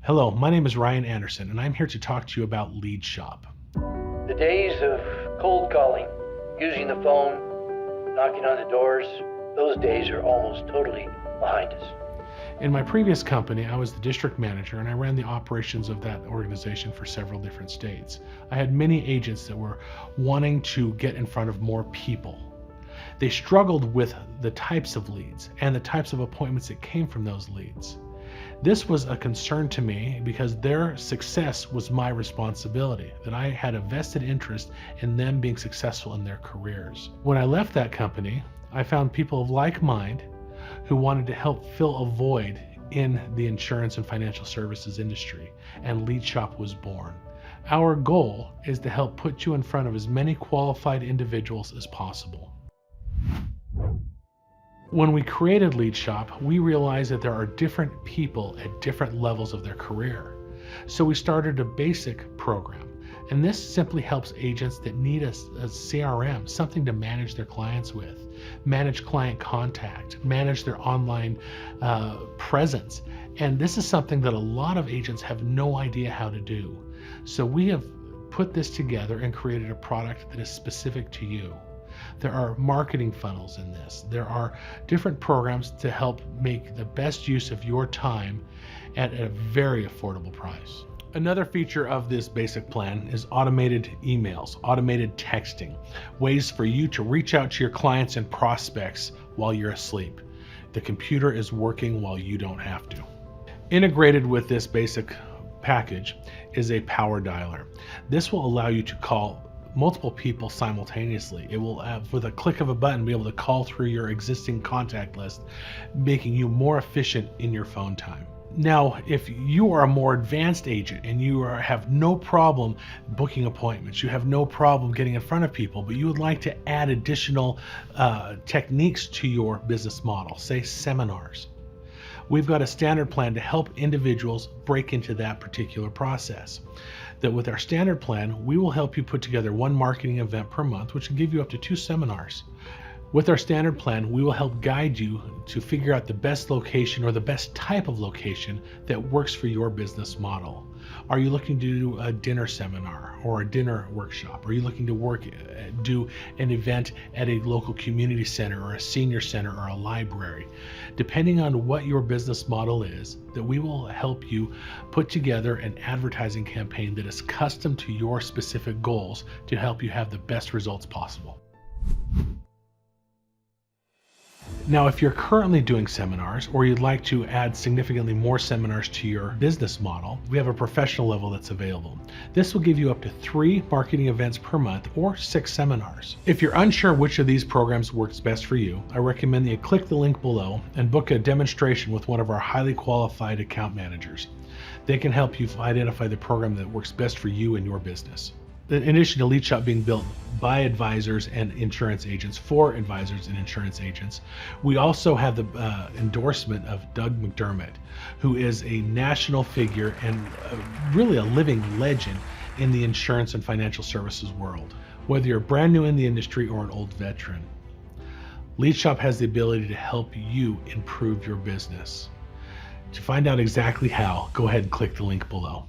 Hello, my name is Ryan Anderson, and I'm here to talk to you about LeadShop. The days of cold calling, using the phone, knocking on the doors, those days are almost totally behind us. In my previous company, I was the district manager and I ran the operations of that organization for several different states. I had many agents that were wanting to get in front of more people. They struggled with the types of leads and the types of appointments that came from those leads. This was a concern to me because their success was my responsibility, that I had a vested interest in them being successful in their careers. When I left that company, I found people of like mind who wanted to help fill a void in the insurance and financial services industry, and LeadShop was born. Our goal is to help put you in front of as many qualified individuals as possible. When we created LeadShop, we realized that there are different people at different levels of their career. So we started a basic program, and this simply helps agents that need a CRM, something to manage their clients with, manage client contact, manage their online presence. And this is something that a lot of agents have no idea how to do. So we have put this together and created a product that is specific to you. There are marketing funnels in this. There are different programs to help make the best use of your time at a very affordable price. Another feature of this basic plan is automated emails, automated texting, ways for you to reach out to your clients and prospects while you're asleep. The computer is working while you don't have to. Integrated with this basic package is a power dialer. This will allow you to call multiple people simultaneously. It will, with a click of a button, be able to call through your existing contact list, making you more efficient in your phone time. Now, if you are a more advanced agent and you have no problem booking appointments, you have no problem getting in front of people, but you would like to add additional techniques to your business model, say seminars, we've got a standard plan to help individuals break into that particular process. That with our standard plan, we will help you put together one marketing event per month, which will give you up to 2 seminars. With our standard plan, we will help guide you to figure out the best location or the best type of location that works for your business model. Are you looking to do a dinner seminar or a dinner workshop? Are you looking to do an event at a local community center or a senior center or a library? Depending on what your business model is, that we will help you put together an advertising campaign that is custom to your specific goals to help you have the best results possible. Now, if you're currently doing seminars or you'd like to add significantly more seminars to your business model, we have a professional level that's available. This will give you up to 3 marketing events per month or 6 seminars. If you're unsure which of these programs works best for you, I recommend that you click the link below and book a demonstration with one of our highly qualified account managers. They can help you identify the program that works best for you and your business. In addition to LeadShop being built by advisors and insurance agents for advisors and insurance agents, we also have the endorsement of Doug McDermott, who is a national figure and really a living legend in the insurance and financial services world. Whether you're brand new in the industry or an old veteran, LeadShop has the ability to help you improve your business. To find out exactly how, go ahead and click the link below.